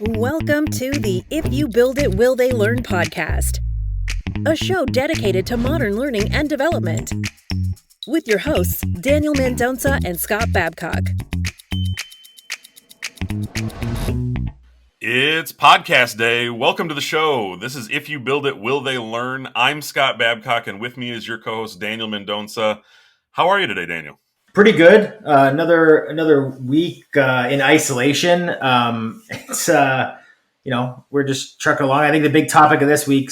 Welcome to the If You Build It, Will They Learn podcast, a show dedicated to modern learning and development, with your hosts, Daniel Mendonca and Scott Babcock. It's podcast day. Welcome to the show. This is If You Build It, Will They Learn? I'm Scott Babcock, and with me is your co-host, Daniel Mendonca. How are you today, Daniel? Pretty good. Another week in isolation. We're just trucking along. I think the big topic of this week,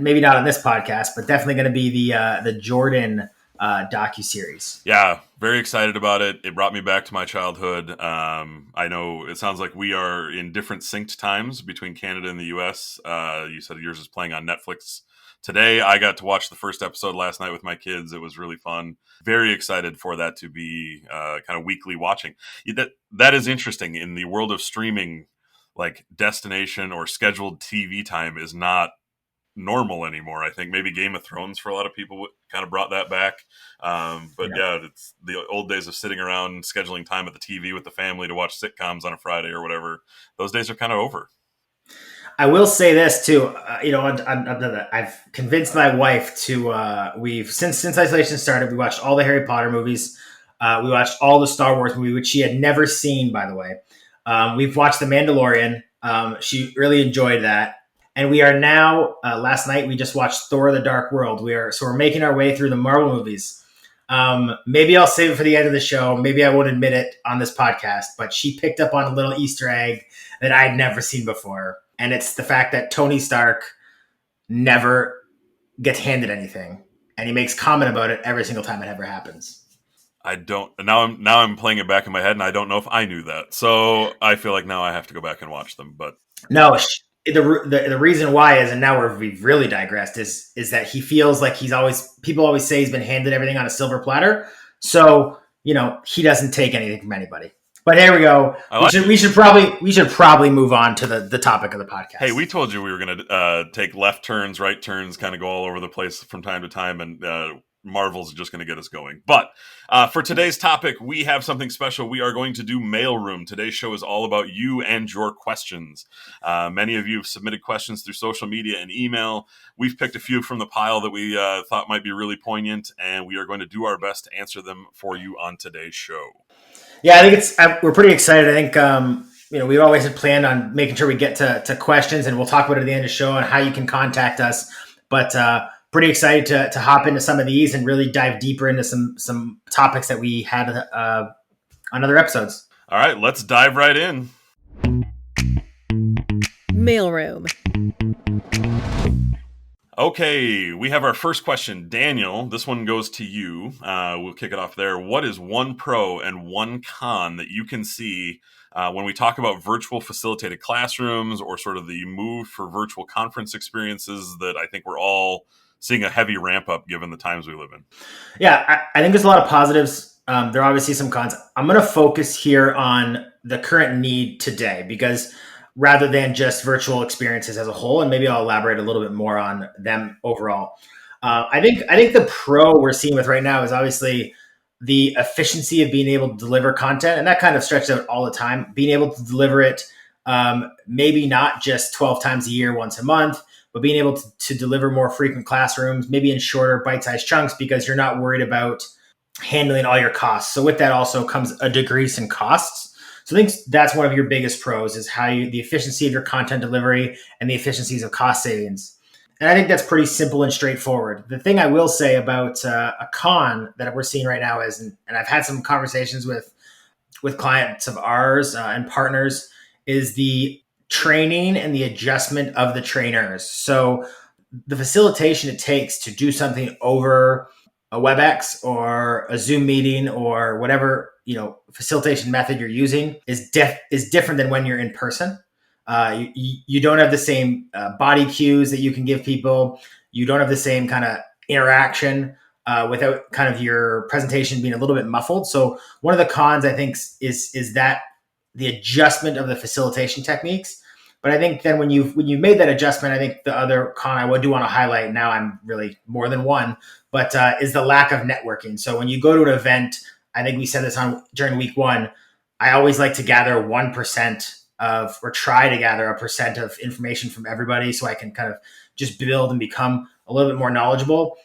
maybe not on this podcast, but definitely going to be the Jordan docuseries. Yeah, very excited about it. It brought me back to my childhood. I know it sounds like we are in different synced times between Canada and the U.S. You said yours is playing on Netflix today. I got to watch the first episode last night with my kids. It was really fun. Very excited for that to be kind of weekly watching. That is interesting. In the world of streaming, like destination or scheduled TV time is not normal anymore. I think maybe Game of Thrones for a lot of people kind of brought that back. It's the old days of sitting around scheduling time at the TV with the family to watch sitcoms on a Friday or whatever. Those days are kind of over. I will say this too. I've convinced my wife to. We've since isolation started, we watched all the Harry Potter movies. We watched all the Star Wars movies, which she had never seen, by the way. We've watched The Mandalorian. She really enjoyed that, and we are now. Last night we just watched Thor: The Dark World. We're making our way through the Marvel movies. Maybe I'll save it for the end of the show. Maybe I won't admit it on this podcast, but she picked up on a little Easter egg that I'd never seen before. And it's the fact that Tony Stark never gets handed anything. And he makes comment about it every single time it ever happens. I don't. Now I'm playing it back in my head, and I don't know if I knew that. So I feel like now I have to go back and watch them. But no, the reason why is, and now we've really digressed, is that he feels like people always say he's been handed everything on a silver platter. So, he doesn't take anything from anybody. But here we go. We should probably move on to the topic of the podcast. Hey, we told you we were going to take left turns, right turns, kind of go all over the place from time to time, and Marvel's just going to get us going. But for today's topic, we have something special. We are going to do Mailroom. Today's show is all about you and your questions. Many of you have submitted questions through social media and email. We've picked a few from the pile that we thought might be really poignant, and we are going to do our best to answer them for you on today's show. Yeah, I think we're pretty excited. I think, we always had planned on making sure we get to questions, and we'll talk about it at the end of the show and how you can contact us. But pretty excited to hop into some of these and really dive deeper into some topics that we had on other episodes. All right, let's dive right in. Mailroom. Okay, we have our first question. Daniel, this one goes to you. We'll kick it off there. What is one pro and one con that you can see when we talk about virtual facilitated classrooms or sort of the move for virtual conference experiences that I think we're all seeing a heavy ramp up given the times we live in? Yeah, I think there's a lot of positives. There are obviously some cons. I'm going to focus here on the current need today because rather than just virtual experiences as a whole, and maybe I'll elaborate a little bit more on them overall. I think the pro we're seeing with right now is obviously the efficiency of being able to deliver content, and that kind of stretches out all the time. Being able to deliver it, maybe not just 12 times a year, once a month, but being able to deliver more frequent classrooms, maybe in shorter bite-sized chunks, because you're not worried about handling all your costs. So with that also comes a decrease in costs. So I think that's one of your biggest pros is the efficiency of your content delivery and the efficiencies of cost savings. And I think that's pretty simple and straightforward. The thing I will say about a con that we're seeing right now is, and I've had some conversations with clients of ours and partners, is the training and the adjustment of the trainers. So the facilitation it takes to do something over a WebEx or a Zoom meeting or whatever facilitation method you're using is different than when you're in person. You don't have the same body cues that you can give people. You don't have the same kind of interaction without kind of your presentation being a little bit muffled. So one of the cons I think is that the adjustment of the facilitation techniques. But I think then when you've made that adjustment, I think the other con I do want to highlight, now I'm really more than one, but is the lack of networking. So when you go to an event, I think we said this during week one, I always like to gather 1% of, or try to gather a percent of information from everybody so I can kind of just build and become a little bit more knowledgeable.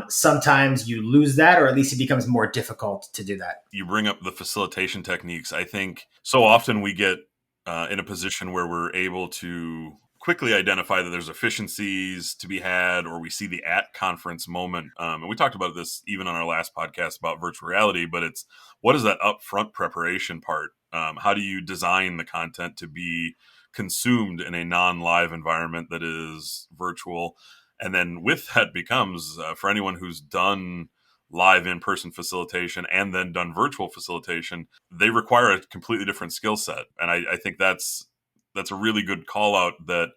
Sometimes you lose that, or at least it becomes more difficult to do that. You bring up the facilitation techniques. I think so often we get in a position where we're able to quickly identify that there's efficiencies to be had, or we see the at conference moment. And we talked about this even on our last podcast about virtual reality, but it's what is that upfront preparation part? How do you design the content to be consumed in a non-live environment that is virtual? And then with that becomes for anyone who's done live in-person facilitation and then done virtual facilitation, they require a completely different skill set. And I think that's a really good call out, that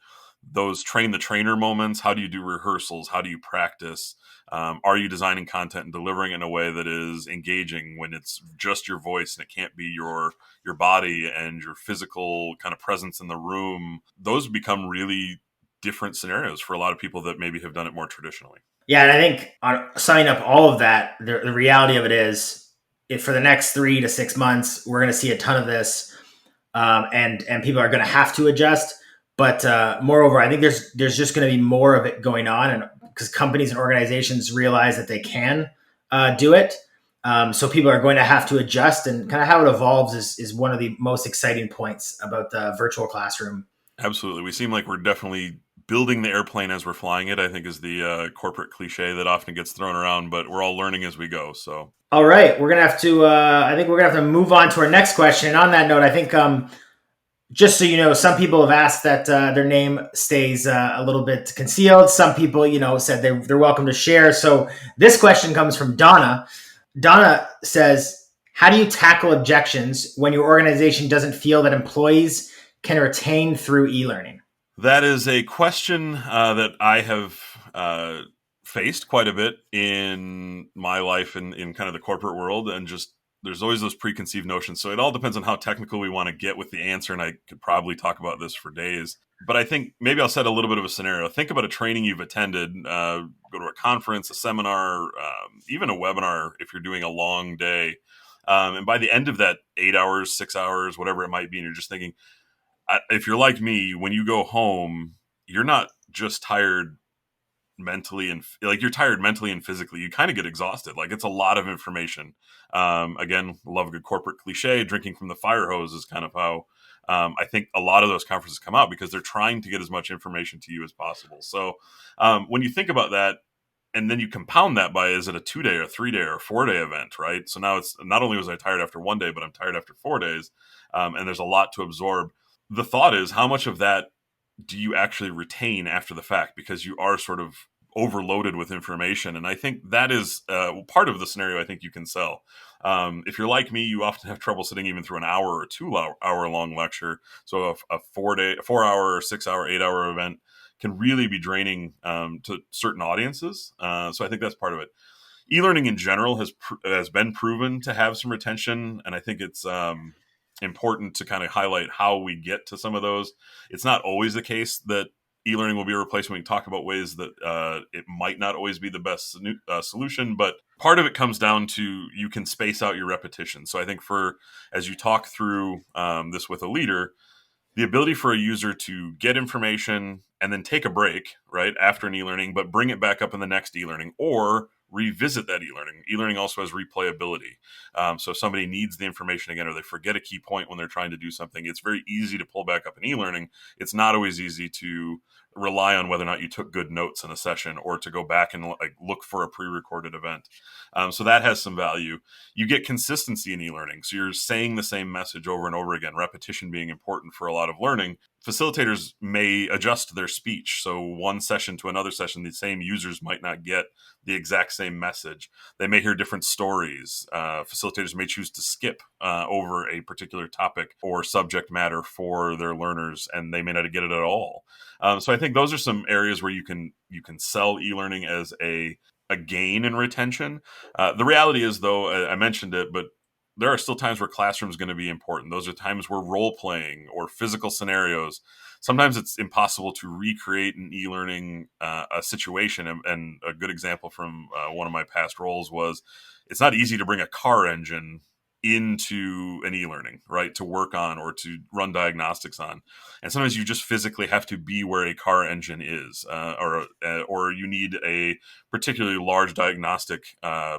those train the trainer moments. How do you do rehearsals? How do you practice? Are you designing content and delivering it in a way that is engaging when it's just your voice and it can't be your body and your physical kind of presence in the room? Those become really different scenarios for a lot of people that maybe have done it more traditionally. Yeah, and I think on summing up all of that, the reality of it is, if for the next 3 to 6 months, we're going to see a ton of this, and people are going to have to adjust. But moreover, I think there's just going to be more of it going on, and because companies and organizations realize that they can do it, so people are going to have to adjust, and kind of how it evolves is one of the most exciting points about the virtual classroom. Absolutely, we seem like we're definitely building the airplane as we're flying it, I think, is the corporate cliche that often gets thrown around, but we're all learning as we go. So, all right, we're gonna have to. I think we're gonna have to move on to our next question. And on that note, I think just so you know, some people have asked that their name stays a little bit concealed. Some people, said they're welcome to share. So this question comes from Donna. Donna says, "How do you tackle objections when your organization doesn't feel that employees can retain through e-learning?" That is a question that I have faced quite a bit in my life in kind of the corporate world, and just there's always those preconceived notions. So it all depends on how technical we want to get with the answer, and I could probably talk about this for days. But I think maybe I'll set a little bit of a scenario. Think about a training you've attended, go to a conference, a seminar, even a webinar if you're doing a long day. And by the end of that 8 hours, 6 hours, whatever it might be, and you're just thinking, if you're like me, when you go home, you're not just tired mentally and you're tired mentally and physically. You kind of get exhausted. Like, it's a lot of information. Again, love a good corporate cliche. Drinking from the fire hose is kind of how I think a lot of those conferences come out, because they're trying to get as much information to you as possible. So when you think about that, and then you compound that by, is it a 2-day or 3-day or 4-day event, right? So now it's not only was I tired after 1 day, but I'm tired after 4 days. And there's a lot to absorb. The thought is, how much of that do you actually retain after the fact? Because you are sort of overloaded with information. And I think that is part of the scenario I think you can sell. If you're like me, you often have trouble sitting even through an hour or 2 hour long lecture. So a 4 hour or 6 hour, 8 hour event can really be draining to certain audiences. So I think that's part of it. E-learning in general has been proven to have some retention. And I think it's important to kind of highlight how we get to some of those. It's not always the case that e-learning will be a replacement. We can talk about ways that it might not always be the best solution, but part of it comes down to, you can space out your repetition. So I think as you talk through this with a leader, the ability for a user to get information and then take a break, right, after an e-learning, but bring it back up in the next e-learning, or revisit that e-learning. E-learning also has replayability. So if somebody needs the information again, or they forget a key point when they're trying to do something, it's very easy to pull back up an e-learning. It's not always easy to rely on whether or not you took good notes in a session, or to go back and look for a pre-recorded event. So that has some value. You get consistency in e-learning. So you're saying the same message over and over again, repetition being important for a lot of learning. Facilitators may adjust their speech. So one session to another session, the same users might not get the exact same message. They may hear different stories. Facilitators may choose to skip over a particular topic or subject matter for their learners, and they may not get it at all. So I think those are some areas where you can sell e-learning as a gain in retention. The reality is, though, I mentioned it, but there are still times where classroom is going to be important. Those are times where role playing or physical scenarios, sometimes it's impossible to recreate an e-learning a situation. And a good example from one of my past roles was, it's not easy to bring a car engine into an e-learning, right, to work on or to run diagnostics on. And sometimes you just physically have to be where a car engine is, or you need a particularly large diagnostic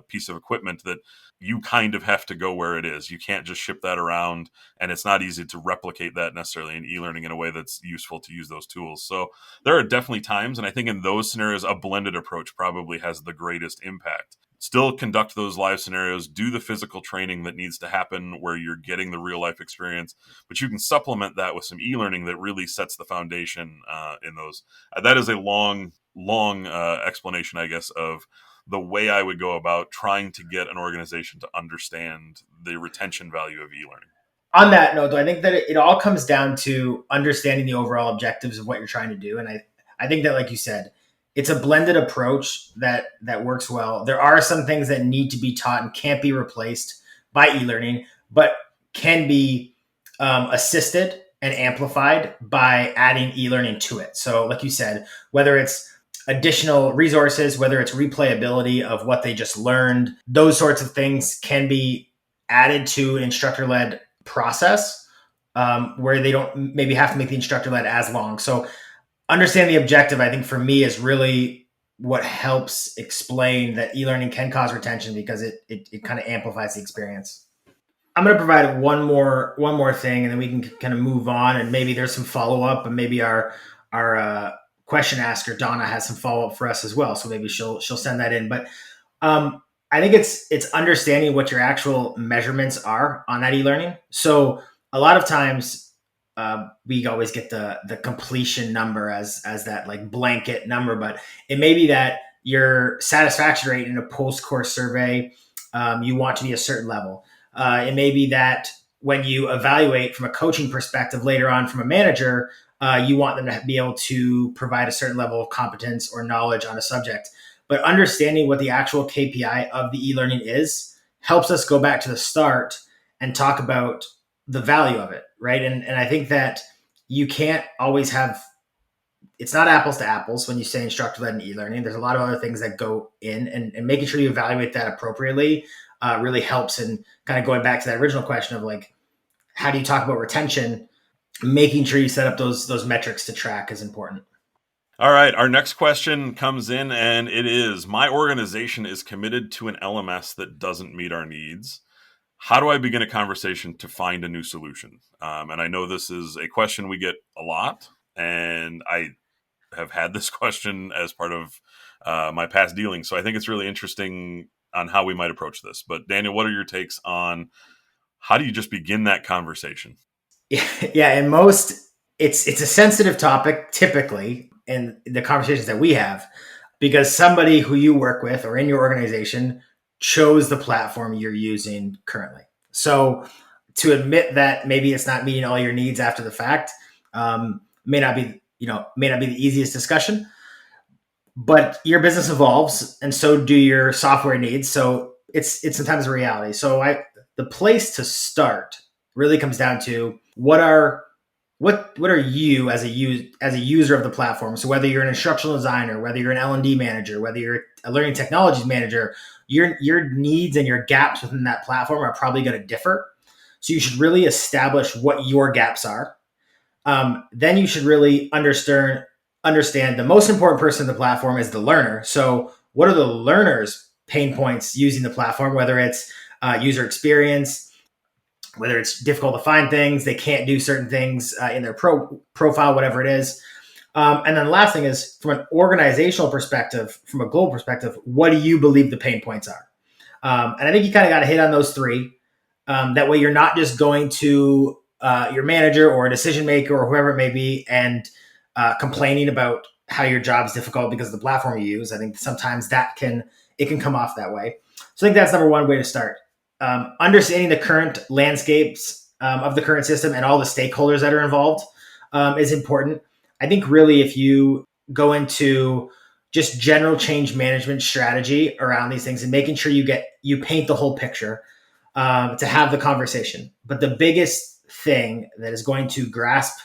piece of equipment that you kind of have to go where it is. You can't just ship that around, and it's not easy to replicate that necessarily in e-learning in a way that's useful to use those tools. So there are definitely times, and I think in those scenarios, a blended approach probably has the greatest impact. Still conduct those live scenarios, do the physical training that needs to happen where you're getting the real life experience, but you can supplement that with some e-learning that really sets the foundation in those. That is a long explanation, I guess, of the way I would go about trying to get an organization to understand the retention value of e-learning. On that note, though, I think that it all comes down to understanding the overall objectives of what you're trying to do. And I think that, like you said, it's a blended approach that works well. There are some things that need to be taught and can't be replaced by e-learning, but can be assisted and amplified by adding e-learning to it. So like you said, whether it's additional resources, whether it's replayability of what they just learned, those sorts of things can be added to an instructor-led process where they don't maybe have to make the instructor-led as long. So understand the objective, I think for me, is really what helps explain that e-learning can cause retention, because it kind of amplifies the experience. I'm going to provide one more thing, and then we can kind of move on, and maybe there's some follow-up, and maybe our question asker, Donna, has some follow-up for us as well. So maybe she'll send that in. But I think it's understanding what your actual measurements are on that e-learning. So a lot of times, we always get the completion number as that like blanket number, but it may be that your satisfaction rate in a post-course survey, you want to be a certain level. It may be that when you evaluate from a coaching perspective later on from a manager, you want them to be able to provide a certain level of competence or knowledge on a subject. But understanding what the actual KPI of the e-learning is helps us go back to the start and talk about the value of it, right? And I think that you can't always have, it's not apples to apples when you say instructor-led and e-learning. There's a lot of other things that go in, and making sure you evaluate that appropriately really helps. And kind of going back to that original question of like, how do you talk about retention? Making sure you set up those metrics to track is important. All right, our next question comes in, and it is, my organization is committed to an LMS that doesn't meet our needs. How do I begin a conversation to find a new solution? And I know this is a question we get a lot, and I have had this question as part of my past dealings. So I think it's really interesting on how we might approach this. But Daniel, what are your takes on how do you just begin that conversation? Yeah, and it's a sensitive topic typically in the conversations that we have, because somebody who you work with or in your organization chose the platform you're using currently. So to admit that maybe it's not meeting all your needs after the fact may not be the easiest discussion, but your business evolves and so do your software needs. So it's sometimes a reality. So the place to start really comes down to what are you as a user of the platform. So whether you're an instructional designer, whether you're an L&D manager, whether you're a learning technologies manager, your needs and your gaps within that platform are probably going to differ. So you should really establish what your gaps are. Then you should really understand the most important person in the platform is the learner. So what are the learner's pain points using the platform, whether it's user experience, whether it's difficult to find things, they can't do certain things in their profile, whatever it is. And then the last thing is, from an organizational perspective, from a global perspective, what do you believe the pain points are? And I think you kind of got to hit on those three. That way you're not just going to your manager or a decision maker or whoever it may be and complaining about how your job is difficult because of the platform you use. I think sometimes it can come off that way. So I think that's number one way to start. Understanding the current landscapes of the current system and all the stakeholders that are involved is important. I think really if you go into just general change management strategy around these things and making sure you paint the whole picture to have the conversation. But the biggest thing that is going to grasp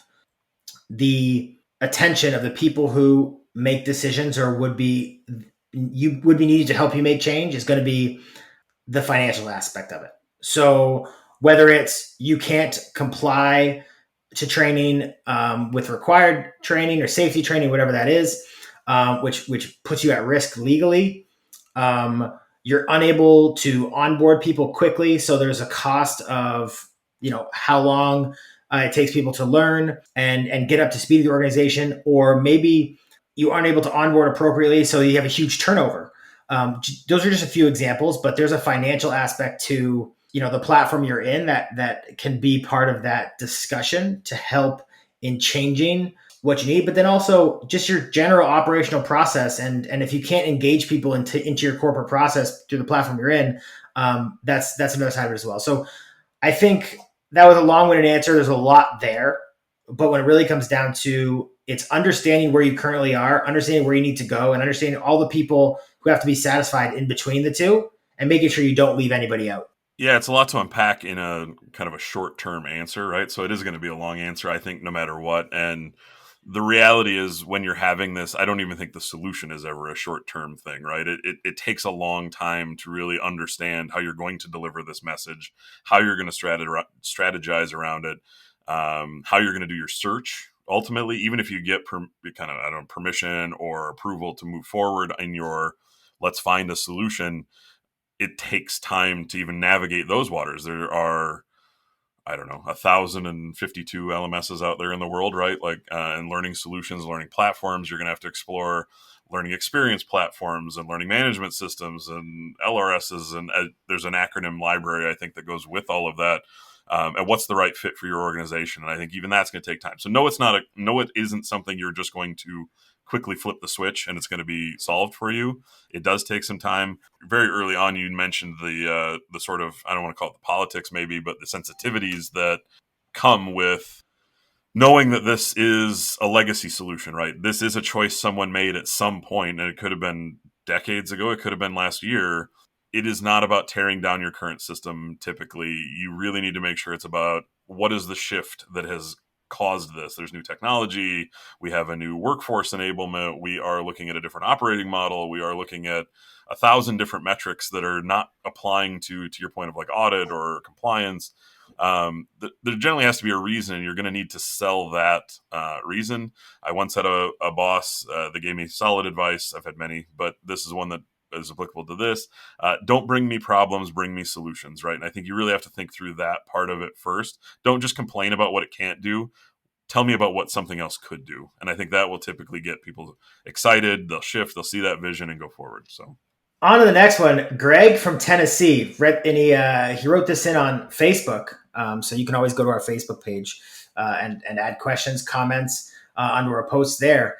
the attention of the people who make decisions or would be needed to help you make change is going to be the financial aspect of it. So whether it's you can't comply to training with required training or safety training, whatever that is, which puts you at risk legally. You're unable to onboard people quickly, so there's a cost of how long it takes people to learn and get up to speed with the organization, or maybe you aren't able to onboard appropriately, so you have a huge turnover. Those are just a few examples, but there's a financial aspect to the platform you're in that can be part of that discussion to help in changing what you need, but then also just your general operational process. And if you can't engage people into your corporate process through the platform you're in, that's another side of it as well. So I think that was a long-winded answer. There's a lot there, but when it really comes down to it's understanding where you currently are, understanding where you need to go, and understanding all the people who have to be satisfied in between the two, and making sure you don't leave anybody out. Yeah, it's a lot to unpack in a kind of a short-term answer, right? So it is going to be a long answer, I think, no matter what. And the reality is when you're having this, I don't even think the solution is ever a short-term thing, right? It takes a long time to really understand how you're going to deliver this message, how you're going to strategize around it, how you're going to do your search. Ultimately, even if you get permission or approval to move forward in your let's find a solution, it takes time to even navigate those waters. There are, 1,052 LMSs out there in the world, right? And learning solutions, learning platforms. You're going to have to explore learning experience platforms and learning management systems and LRSs. And there's an acronym library, I think, that goes with all of that. And what's the right fit for your organization? And I think even that's going to take time. So no, it isn't something you're just going to quickly flip the switch and it's going to be solved for you. It does take some time. Very early on, you mentioned the sort of, I don't want to call it the politics maybe, but the sensitivities that come with knowing that this is a legacy solution, right? This is a choice someone made at some point, and it could have been decades ago. It could have been last year. It is not about tearing down your current system. Typically, you really need to make sure it's about what is the shift that has caused this. There's new technology. We have a new workforce enablement. We are looking at a different operating model. We are looking at 1,000 different metrics that are not applying to your point of like audit or compliance. There generally has to be a reason, and you're going to need to sell that reason. I once had a boss that gave me solid advice. I've had many, but this is one that is applicable to this. Don't bring me problems, bring me solutions, right? And I think you really have to think through that part of it first. Don't just complain about what it can't do. Tell me about what something else could do. And I think that will typically get people excited. They'll shift, they'll see that vision and go forward. So on to the next one. Greg from Tennessee, he wrote this in on Facebook. So you can always go to our Facebook page and add questions, comments onto our posts there.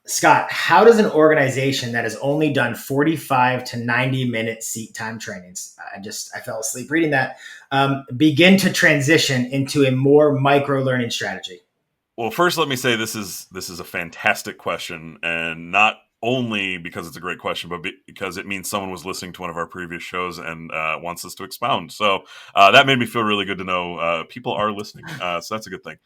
Scott, how does an organization that has only done 45 to 90-minute seat time trainings, I fell asleep reading that, begin to transition into a more micro learning strategy? Well, first, let me say this is a fantastic question, and not only because it's a great question, but because it means someone was listening to one of our previous shows and wants us to expound. So that made me feel really good to know people are listening. So that's a good thing.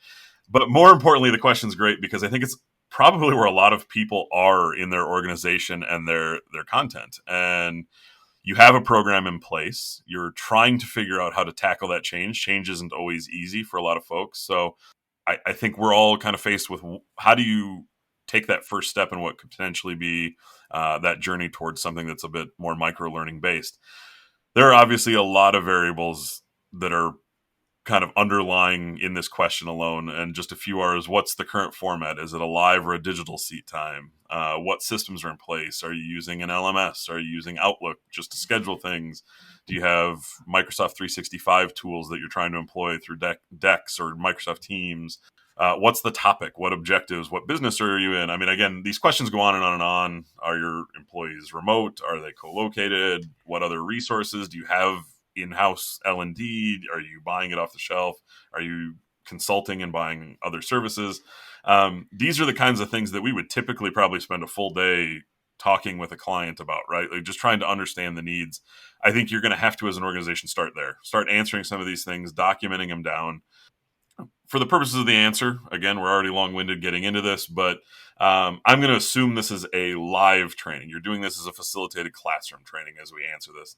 But more importantly, the question's great because I think it's probably where a lot of people are in their organization and their content. And you have a program in place. You're trying to figure out how to tackle that change. Change isn't always easy for a lot of folks. So I think we're all kind of faced with how do you take that first step in what could potentially be that journey towards something that's a bit more micro-learning based. There are obviously a lot of variables that are kind of underlying in this question alone, and just a few are what's the current format? Is it a live or a digital seat time? What systems are in place? Are you using an LMS? Are you using Outlook just to schedule things? Do you have Microsoft 365 tools that you're trying to employ through Dex or Microsoft Teams? What's the topic? What objectives? What business are you in? I mean, again, these questions go on and on and on. Are your employees remote? Are they co-located? What other resources do you have in-house L&D? Are you buying it off the shelf? Are you consulting and buying other services? These are the kinds of things that we would typically probably spend a full day talking with a client about, right? Like just trying to understand the needs. I think you're going to have to, as an organization, start there. Start answering some of these things, documenting them down. For the purposes of the answer, again, we're already long-winded getting into this, but I'm going to assume this is a live training. You're doing this as a facilitated classroom training as we answer this.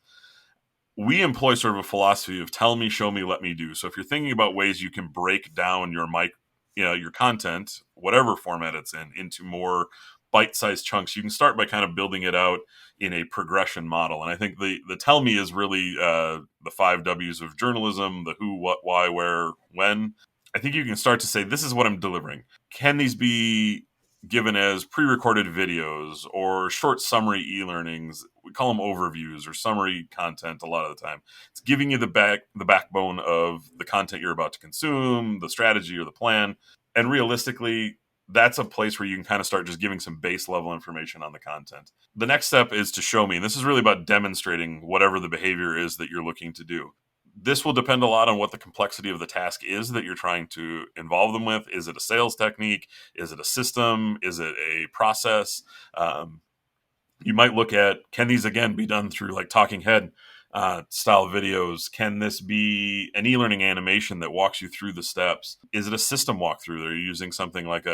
we employ sort of a philosophy of tell me, show me, let me do. So if you're thinking about ways you can break down your content, whatever format it's in, into more bite-sized chunks, you can start by kind of building it out in a progression model. And I think the tell me is really the 5 W's of journalism: the who, what, why, where, when. I think you can start to say, this is what I'm delivering. Can these be given as pre-recorded videos or short summary e-learnings? We call them overviews or summary content a lot of the time. It's giving you the backbone of the content you're about to consume, the strategy or the plan. And realistically, that's a place where you can kind of start just giving some base level information on the content. The next step is to show me. And this is really about demonstrating whatever the behavior is that you're looking to do. This will depend a lot on what the complexity of the task is that you're trying to involve them with. Is it a sales technique? Is it a system? Is it a process? You might look at, can these again be done through like talking head style videos? Can this be an e-learning animation that walks you through the steps? Is it a system walkthrough? They're using something like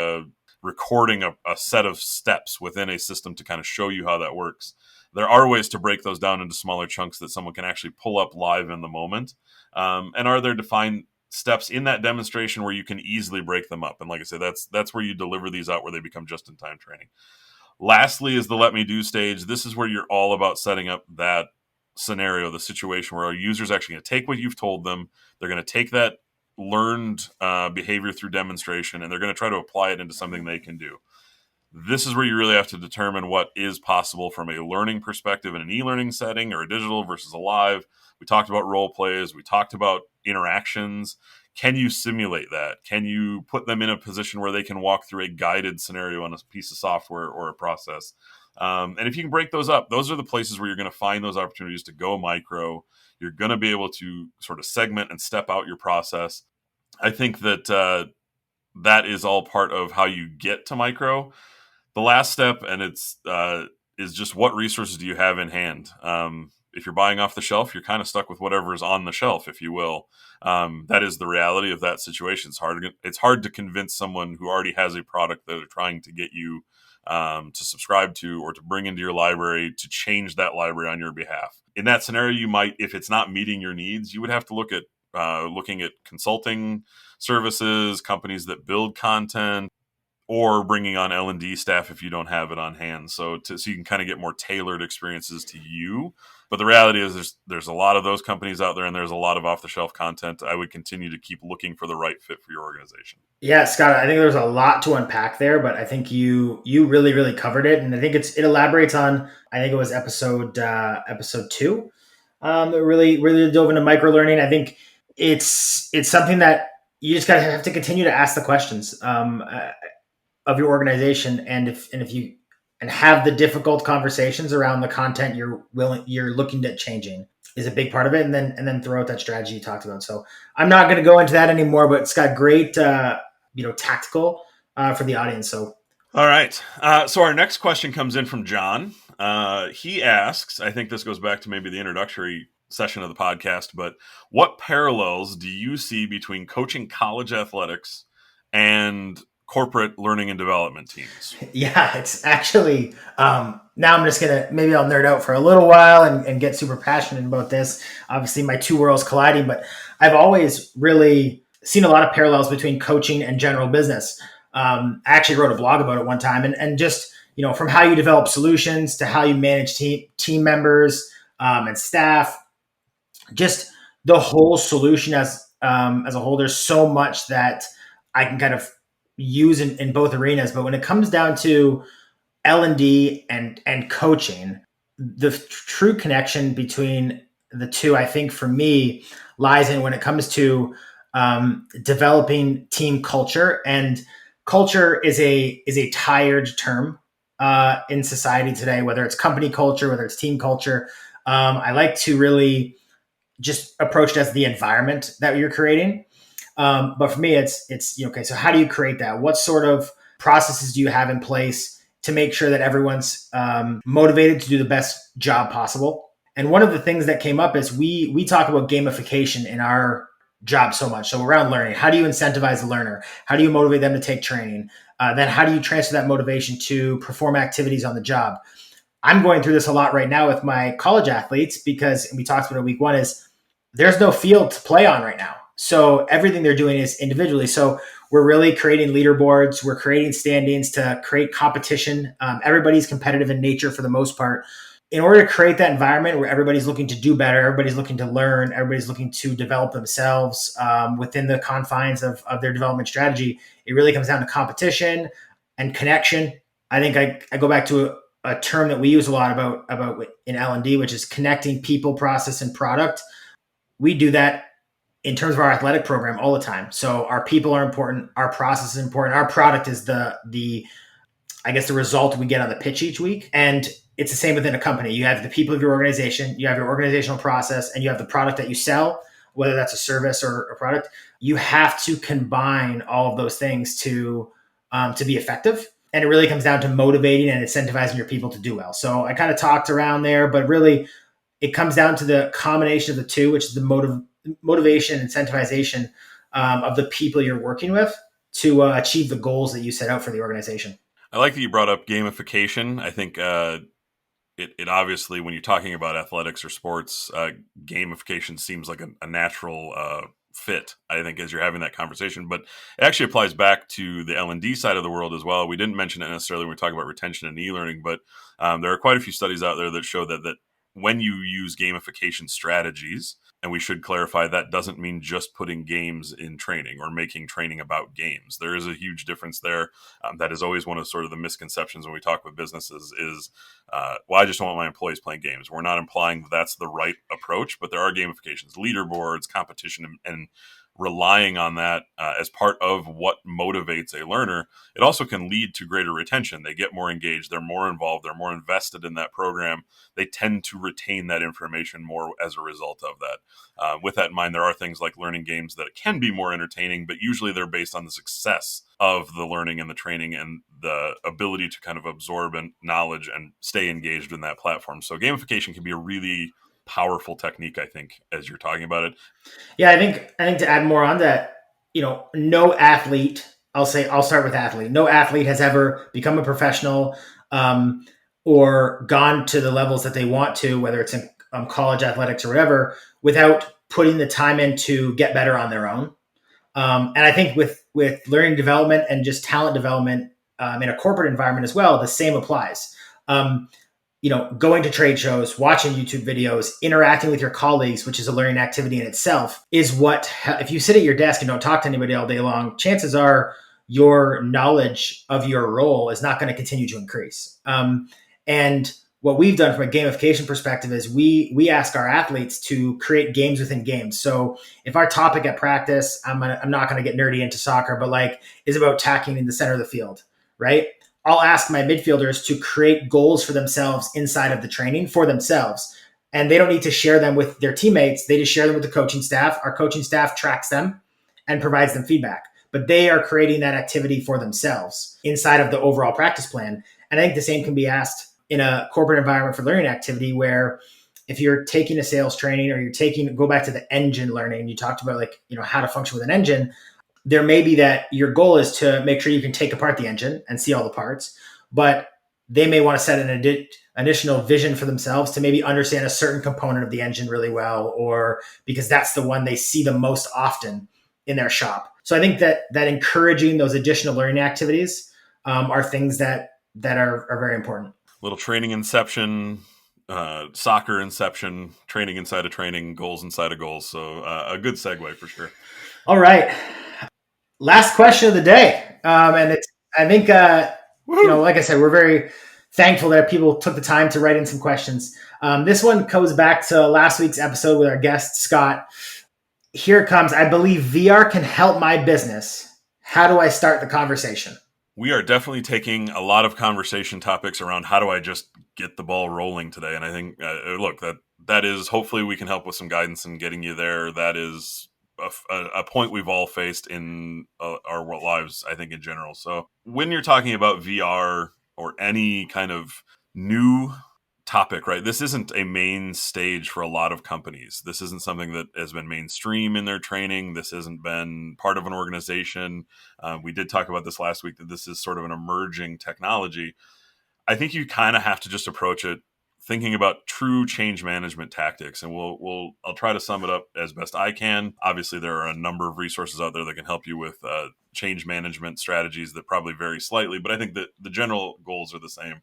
recording a set of steps within a system to kind of show you how that works. There are ways to break those down into smaller chunks that someone can actually pull up live in the moment. And are there defined steps in that demonstration where you can easily break them up? And like I said, that's where you deliver these out, where they become just-in-time training. Lastly is the let me do stage. This is where you're all about setting up that scenario, the situation where our user's actually going to take what you've told them. They're going to take that learned behavior through demonstration, and they're going to try to apply it into something they can do. This is where you really have to determine what is possible from a learning perspective in an e-learning setting or a digital versus a live. We talked about role plays. We talked about interactions. Can you simulate that? Can you put them in a position where they can walk through a guided scenario on a piece of software or a process? And if you can break those up, those are the places where you're going to find those opportunities to go micro. You're going to be able to sort of segment and step out your process. I think that that is all part of how you get to micro. The last step, and it's is just what resources do you have in hand? If you're buying off the shelf, you're kind of stuck with whatever is on the shelf, if you will. That is the reality of that situation. It's hard to convince someone who already has a product that they're trying to get you to subscribe to or to bring into your library to change that library on your behalf. In that scenario, you might, if it's not meeting your needs, you would have to look at looking at consulting services, companies that build content, or bringing on L&D staff if you don't have it on hand. So you can kind of get more tailored experiences to you. But the reality is there's a lot of those companies out there, and there's a lot of off-the-shelf content. I would continue to keep looking for the right fit for your organization. Yeah, Scott, I think there's a lot to unpack there, but I think you really, really covered it. And I think it elaborates on, I think it was episode 2, that really, really dove into microlearning. I think it's something that you just gotta have to continue to ask the questions of your organization, and if you have the difficult conversations around the content you're looking at changing is a big part of it, and then throw out that strategy you talked about. So I'm not going to go into that anymore, but it's got great tactical for the audience. So all right, so our next question comes in from John. He asks, I think this goes back to maybe the introductory session of the podcast, but what parallels do you see between coaching college athletics and corporate learning and development teams? Yeah, it's actually, now I'm just going to, maybe I'll nerd out for a little while and get super passionate about this. Obviously my two worlds colliding, but I've always really seen a lot of parallels between coaching and general business. I actually wrote a blog about it one time, and just, from how you develop solutions to how you manage team members and staff, just the whole solution as a whole. There's so much that I can kind of use in both arenas, but when it comes down to L&D and coaching, the true connection between the two, I think for me, lies in when it comes to developing team culture. And culture is a tired term in society today, whether it's company culture, whether it's team culture. I like to really just approach it as the environment that you're creating. But for me, it's okay, so how do you create that? What sort of processes do you have in place to make sure that everyone's motivated to do the best job possible? And one of the things that came up is we talk about gamification in our job so much. So around learning, how do you incentivize the learner? How do you motivate them to take training? Then how do you transfer that motivation to perform activities on the job? I'm going through this a lot right now with my college athletes because we talked about it week one is there's no field to play on right now. So everything they're doing is individually. So we're really creating leaderboards. We're creating standings to create competition. Everybody's competitive in nature for the most part. In order to create that environment where everybody's looking to do better, everybody's looking to learn, everybody's looking to develop themselves within the confines of their development strategy, it really comes down to competition and connection. I think I go back to a term that we use a lot about in L&D, which is connecting people, process, and product. We do that in terms of our athletic program all the time. So our people are important, our process is important, our product is the I guess the result we get on the pitch each week. And it's the same within a company. You have the people of your organization, you have your organizational process, and you have the product that you sell, whether that's a service or a product. You have to combine all of those things to be effective. And it really comes down to motivating and incentivizing your people to do well. So I kind of talked around there, but really it comes down to the combination of the two, which is the motivation, incentivization of the people you're working with to achieve the goals that you set out for the organization. I like that you brought up gamification. I think it obviously, when you're talking about athletics or sports, gamification seems like a natural fit, I think, as you're having that conversation. But it actually applies back to the L&D side of the world as well. We didn't mention it necessarily when we talk about retention and e-learning, but there are quite a few studies out there that show that when you use gamification strategies, and we should clarify that doesn't mean just putting games in training or making training about games. There is a huge difference there. That is always one of sort of the misconceptions when we talk with businesses is, well, I just don't want my employees playing games. We're not implying that that's the right approach, but there are gamifications, leaderboards, competition, and relying on that as part of what motivates a learner. It also can lead to greater retention. They get more engaged, they're more involved, they're more invested in that program. They tend to retain that information more as a result of that. With that in mind, there are things like learning games that can be more entertaining, but usually they're based on the success of the learning and the training and the ability to kind of absorb knowledge and stay engaged in that platform. So gamification can be a really powerful technique, I think, as you're talking about it. Yeah, I think to add more on that, no athlete, I'll start with athlete. No athlete has ever become a professional or gone to the levels that they want to, whether it's in college athletics or whatever, without putting the time in to get better on their own. And I think with learning development and just talent development in a corporate environment as well, the same applies. Going to trade shows, watching YouTube videos, interacting with your colleagues, which is a learning activity in itself, is what, if you sit at your desk and don't talk to anybody all day long, chances are your knowledge of your role is not going to continue to increase. And what we've done from a gamification perspective is we ask our athletes to create games within games. So if our topic at practice, I'm not going to get nerdy into soccer, but is about tackling in the center of the field, right? I'll ask my midfielders to create goals for themselves inside of the training for themselves. And they don't need to share them with their teammates. They just share them with the coaching staff. Our coaching staff tracks them and provides them feedback. But they are creating that activity for themselves inside of the overall practice plan. And I think the same can be asked in a corporate environment for learning activity, where if you're taking a sales training or go back to the engine learning, you talked about how to function with an engine. There may be that your goal is to make sure you can take apart the engine and see all the parts, but they may want to set an additional vision for themselves to maybe understand a certain component of the engine really well, or because that's the one they see the most often in their shop. So I think that encouraging those additional learning activities are things that are very important. Little training inception, soccer inception, training inside of training, goals inside of goals. So a good segue for sure. All right. Last question of the day. And it's, I think, like I said, we're very thankful that people took the time to write in some questions. This one goes back to last week's episode with our guest, Scott. Here it comes. I believe VR can help my business. How do I start the conversation? We are definitely taking a lot of conversation topics around how do I just get the ball rolling today. And I think, look, that is, hopefully we can help with some guidance in getting you there. That is a point we've all faced in our lives, I think, in general. So when you're talking about VR or any kind of new topic, right, this isn't a main stage for a lot of companies. This isn't something that has been mainstream in their training. This hasn't been part of an organization. We did talk about this last week, that this is sort of an emerging technology. I think you kind of have to just approach it thinking about true change management tactics. And I'll try to sum it up as best I can. Obviously, there are a number of resources out there that can help you with change management strategies that probably vary slightly, but I think that the general goals are the same.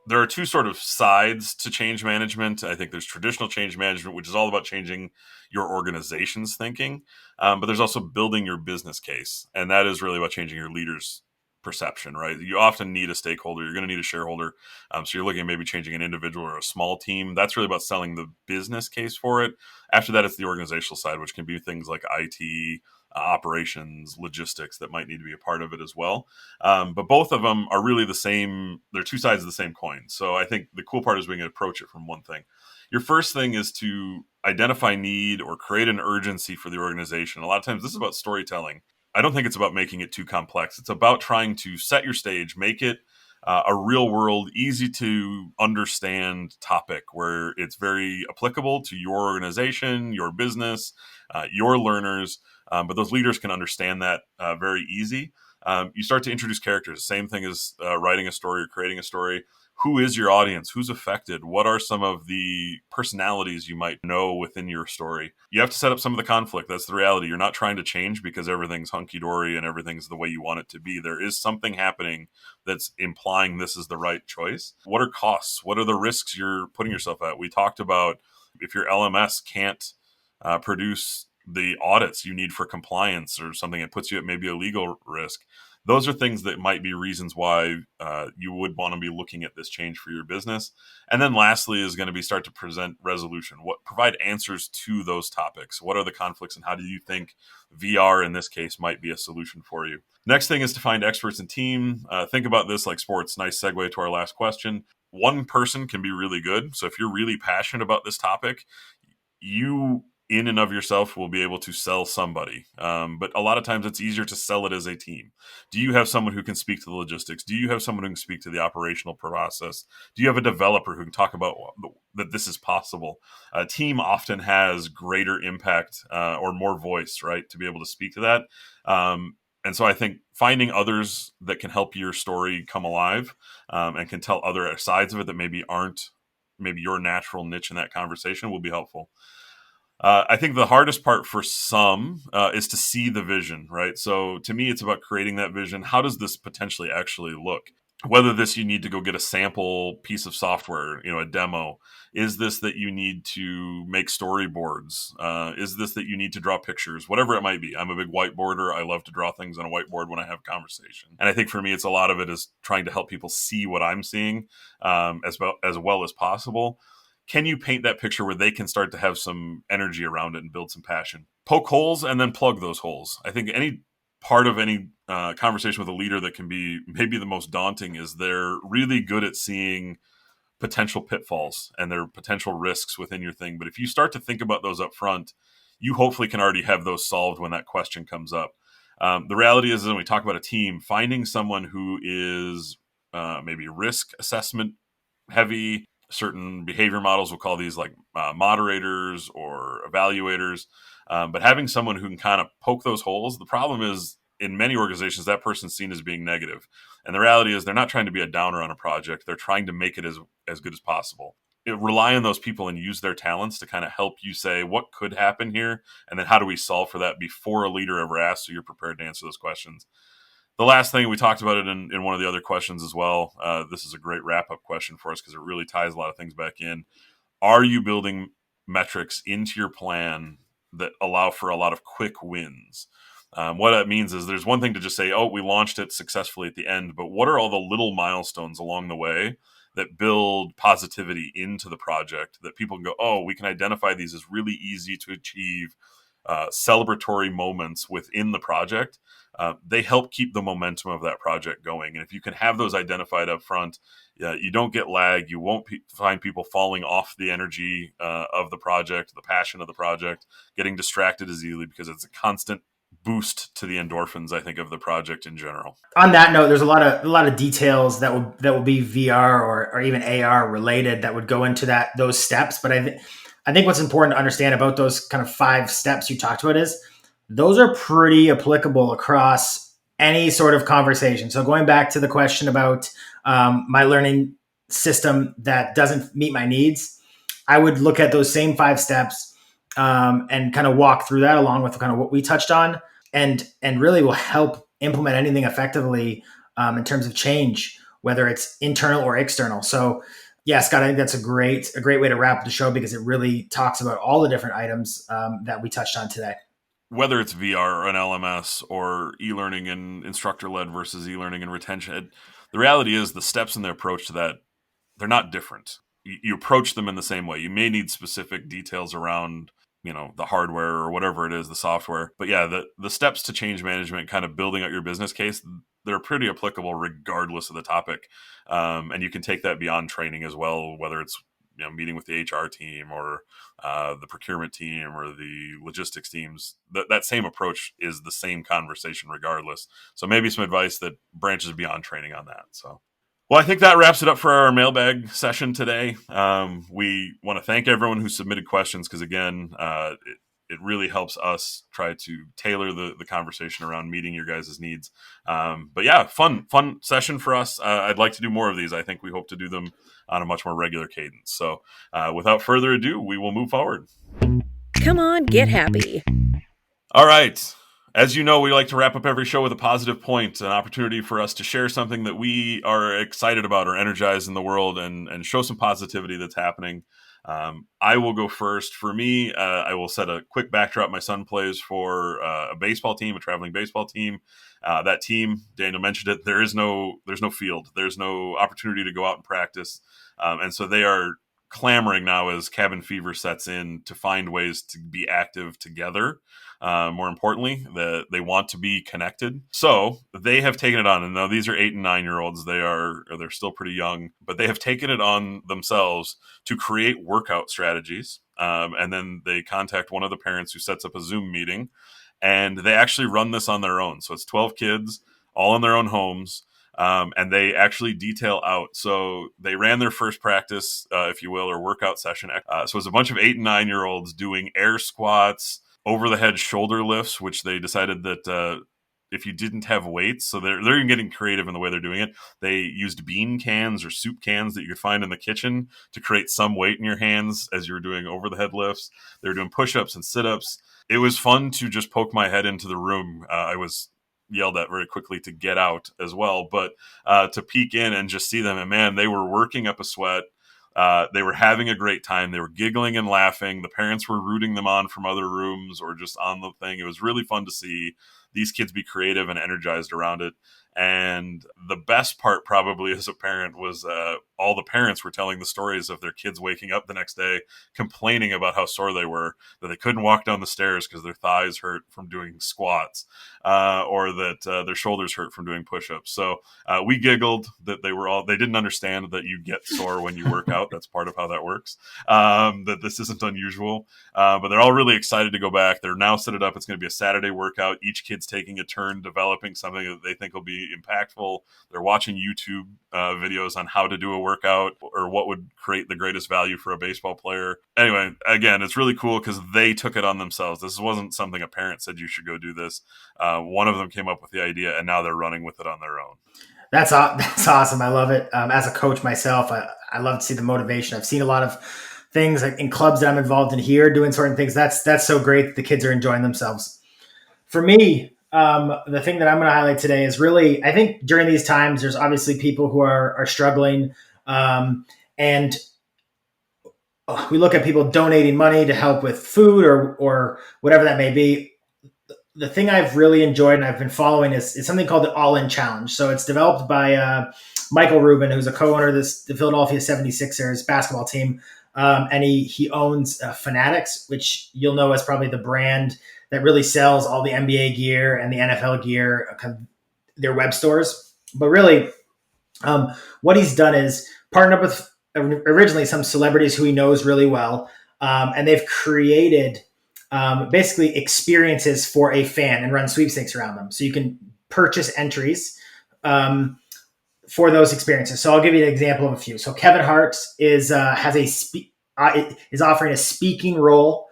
There are two sort of sides to change management. I think there's traditional change management, which is all about changing your organization's thinking. But there's also building your business case. And that is really about changing your leaders' perception, right? You often need a stakeholder. You're going to need a shareholder. So you're looking at maybe changing an individual or a small team. That's really about selling the business case for it. After that, it's the organizational side, which can be things like IT, operations, logistics that might need to be a part of it as well. But both of them are really the same. They're two sides of the same coin. So I think the cool part is we can approach it from one thing. Your first thing is to identify need or create an urgency for the organization. A lot of times this is about storytelling. I don't think it's about making it too complex. It's about trying to set your stage, make it a real world, easy to understand topic where it's very applicable to your organization, your business, your learners. But those leaders can understand that very easy. You start to introduce characters. Same thing as writing a story or creating a story. Who is your audience? Who's affected? What are some of the personalities you might know within your story? You have to set up some of the conflict. That's the reality. You're not trying to change because everything's hunky-dory and everything's the way you want it to be. There is something happening that's implying this is the right choice. What are costs? What are the risks you're putting yourself at? We talked about if your LMS can't produce the audits you need for compliance or something that puts you at maybe a legal risk. Those are things that might be reasons why you would want to be looking at this change for your business. And then lastly is going to be start to present resolution. Provide answers to those topics. What are the conflicts and how do you think VR in this case might be a solution for you? Next thing is to find experts and team. Think about this like sports. Nice segue to our last question. One person can be really good. So if you're really passionate about this topic, you in and of yourself will be able to sell somebody. But a lot of times it's easier to sell it as a team. Do you have someone who can speak to the logistics? Do you have someone who can speak to the operational process? Do you have a developer who can talk about that this is possible? A team often has greater impact or more voice, right, to be able to speak to that. And so I think finding others that can help your story come alive and can tell other sides of it that maybe aren't maybe your natural niche in that conversation will be helpful. I think the hardest part for some is to see the vision, right? So to me, it's about creating that vision. How does this potentially actually look? Whether this you need to go get a sample piece of software, a demo. Is this that you need to make storyboards? Is this that you need to draw pictures? Whatever it might be. I'm a big whiteboarder. I love to draw things on a whiteboard when I have conversation. And I think for me, it's a lot of it is trying to help people see what I'm seeing as well as possible. Can you paint that picture where they can start to have some energy around it and build some passion? Poke holes and then plug those holes. I think any part of any conversation with a leader that can be maybe the most daunting is they're really good at seeing potential pitfalls and their potential risks within your thing. But if you start to think about those up front, you hopefully can already have those solved when that question comes up. The reality is when we talk about a team, finding someone who is maybe risk assessment heavy. Certain behavior models will call these like moderators or evaluators. But having someone who can kind of poke those holes, the problem is in many organizations, that person's seen as being negative. And the reality is they're not trying to be a downer on a project. They're trying to make it as good as possible. Rely on those people and use their talents to kind of help you say what could happen here. And then how do we solve for that before a leader ever asks, so you're prepared to answer those questions. The last thing, we talked about it in one of the other questions as well. This is a great wrap-up question for us because it really ties a lot of things back in. Are you building metrics into your plan that allow for a lot of quick wins? What that means is there's one thing to just say, oh, we launched it successfully at the end, but what are all the little milestones along the way that build positivity into the project that people can go, oh, we can identify these as really easy to achieve celebratory moments within the project. They help keep the momentum of that project going. And if you can have those identified up front, you don't get lag. You won't find people falling off the energy of the project, the passion of the project, getting distracted as easily because it's a constant boost to the endorphins, I think, of the project in general. On that note, there's a lot of details that will be VR or even AR related that would go into those steps. But I think what's important to understand about those kind of 5 steps you talked about is those are pretty applicable across any sort of conversation. So going back to the question about my learning system that doesn't meet my needs, I would look at those same 5 steps and kind of walk through that along with kind of what we touched on, and really will help implement anything effectively in terms of change, whether it's internal or external. So yeah, Scott, I think that's a great way to wrap up the show, because it really talks about all the different items that we touched on today. Whether it's VR or an LMS or e-learning and instructor-led versus e-learning and retention, the reality is the steps in the approach to that, they're not different. You approach them in the same way. You may need specific details around, the hardware or whatever it is, the software. But yeah, the steps to change management, kind of building out your business case, they're pretty applicable regardless of the topic. And you can take that beyond training as well, whether it's meeting with the HR team or the procurement team or the logistics teams. That same approach is the same conversation regardless. So maybe some advice that branches beyond training on that. So, well, I think that wraps it up for our mailbag session today. We want to thank everyone who submitted questions, because again, it really helps us try to tailor the conversation around meeting your guys' needs. But yeah, fun session for us. I'd like to do more of these. I think we hope to do them on a much more regular cadence. So without further ado, we will move forward. Come on, get happy. All right. As you know, we like to wrap up every show with a positive point, an opportunity for us to share something that we are excited about or energized in the world and show some positivity that's happening. I will go first. For me, I will set a quick backdrop. My son plays for a baseball team, a traveling baseball team. That team, Daniel mentioned it, there's no field. There's no opportunity to go out and practice. And so they are clamoring now as cabin fever sets in to find ways to be active together. More importantly, they want to be connected. So they have taken it on. And now these are 8 and 9-year-olds. They're still pretty young, but they have taken it on themselves to create workout strategies. And then they contact one of the parents who sets up a Zoom meeting, and they actually run this on their own. So it's 12 kids all in their own homes. And they actually detail out. So they ran their first practice, if you will, or workout session. So it's a bunch of 8 and 9-year-olds doing air squats, over the head shoulder lifts, which they decided that if you didn't have weights, so they're even getting creative in the way they're doing it. They used bean cans or soup cans that you could find in the kitchen to create some weight in your hands as you were doing over the head lifts. They were doing push-ups and sit-ups. It was fun to just poke my head into the room. I was yelled at very quickly to get out as well, but to peek in and just see them, and man, they were working up a sweat. They were having a great time. They were giggling and laughing. The parents were rooting them on from other rooms or just on the thing. It was really fun to see these kids be creative and energized around it. And the best part probably as a parent was all the parents were telling the stories of their kids waking up the next day complaining about how sore they were, that they couldn't walk down the stairs because their thighs hurt from doing squats, or that their shoulders hurt from doing push-ups. So we giggled that they didn't understand that you get sore when you work out. That's part of how that works, that this isn't unusual. But they're all really excited to go back. They're now set it up. It's going to be a Saturday workout. Each kid's taking a turn developing something that they think will be impactful. They're watching YouTube videos on how to do a workout or what would create the greatest value for a baseball player. Anyway, again, it's really cool because they took it on themselves. This wasn't something a parent said you should go do this. One of them came up with the idea, and now they're running with it on their own. That's awesome. I love it. As a coach myself, I love to see the motivation. I've seen a lot of things like in clubs that I'm involved in here doing certain things. That's so great that the kids are enjoying themselves. For me, the thing that I'm going to highlight today is really, I think during these times, there's obviously people who are struggling. And we look at people donating money to help with food or whatever that may be. The thing I've really enjoyed and I've been following is something called the All-In Challenge. So it's developed by Michael Rubin, who's a co-owner of the Philadelphia 76ers basketball team. And he owns Fanatics, which you'll know as probably the brand that really sells all the NBA gear and the NFL gear, their web stores. But really, what he's done is partnered up with originally some celebrities who he knows really well. And they've created basically experiences for a fan and run sweepstakes around them. So you can purchase entries for those experiences. So I'll give you an example of a few. So Kevin Hart is offering a speaking role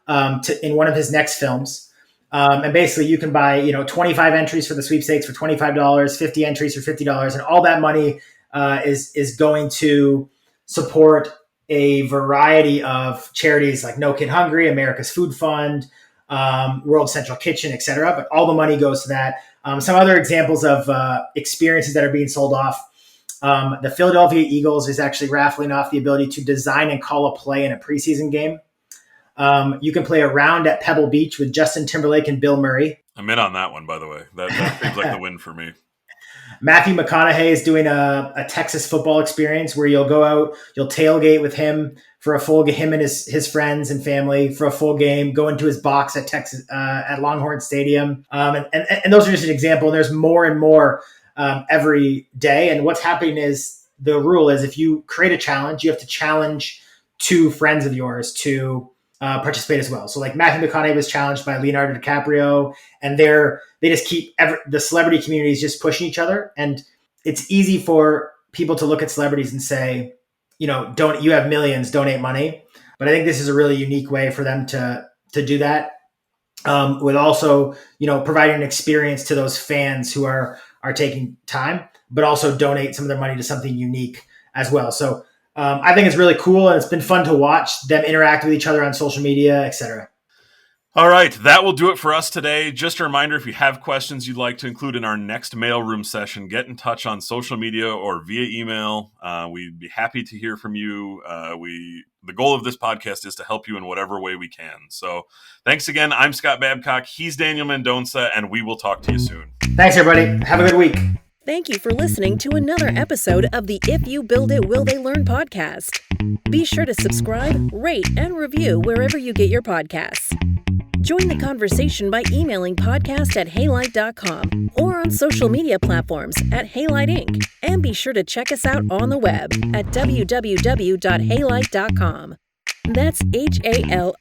in one of his next films. And basically you can buy, 25 entries for the sweepstakes for $25, 50 entries for $50, and all that money is going to support a variety of charities like No Kid Hungry, America's Food Fund, World Central Kitchen, etc. But all the money goes to that. Some other examples of experiences that are being sold off. The Philadelphia Eagles is actually raffling off the ability to design and call a play in a preseason game. You can play a round at Pebble Beach with Justin Timberlake and Bill Murray. I'm in on that one, by the way. That seems like the win for me. Matthew McConaughey is doing a Texas football experience where you'll go out, you'll tailgate with him for a full game, him and his friends and family for a full game, go into his box at Texas at Longhorn Stadium. And those are just an example. And there's more and more every day. And what's happening is the rule is if you create a challenge, you have to challenge two friends of yours to participate as well. So like Matthew McConaughey was challenged by Leonardo DiCaprio, and they just keep the celebrity community is just pushing each other. And it's easy for people to look at celebrities and say, you have millions, donate money. But I think this is a really unique way for them to do that. With also, providing an experience to those fans who are taking time, but also donate some of their money to something unique as well. So I think it's really cool, and it's been fun to watch them interact with each other on social media, etc. All right, that will do it for us today. Just a reminder, if you have questions you'd like to include in our next mailroom session, get in touch on social media or via email. We'd be happy to hear from you. The goal of this podcast is to help you in whatever way we can. So thanks again. I'm Scott Babcock. He's Daniel Mendonca, and we will talk to you soon. Thanks, everybody. Have a good week. Thank you for listening to another episode of the If You Build It, Will They Learn podcast. Be sure to subscribe, rate, and review wherever you get your podcasts. Join the conversation by emailing podcast@haylight.com or on social media platforms at Haylight Inc. And be sure to check us out on the web at www.haylight.com. That's HALIGHT.com.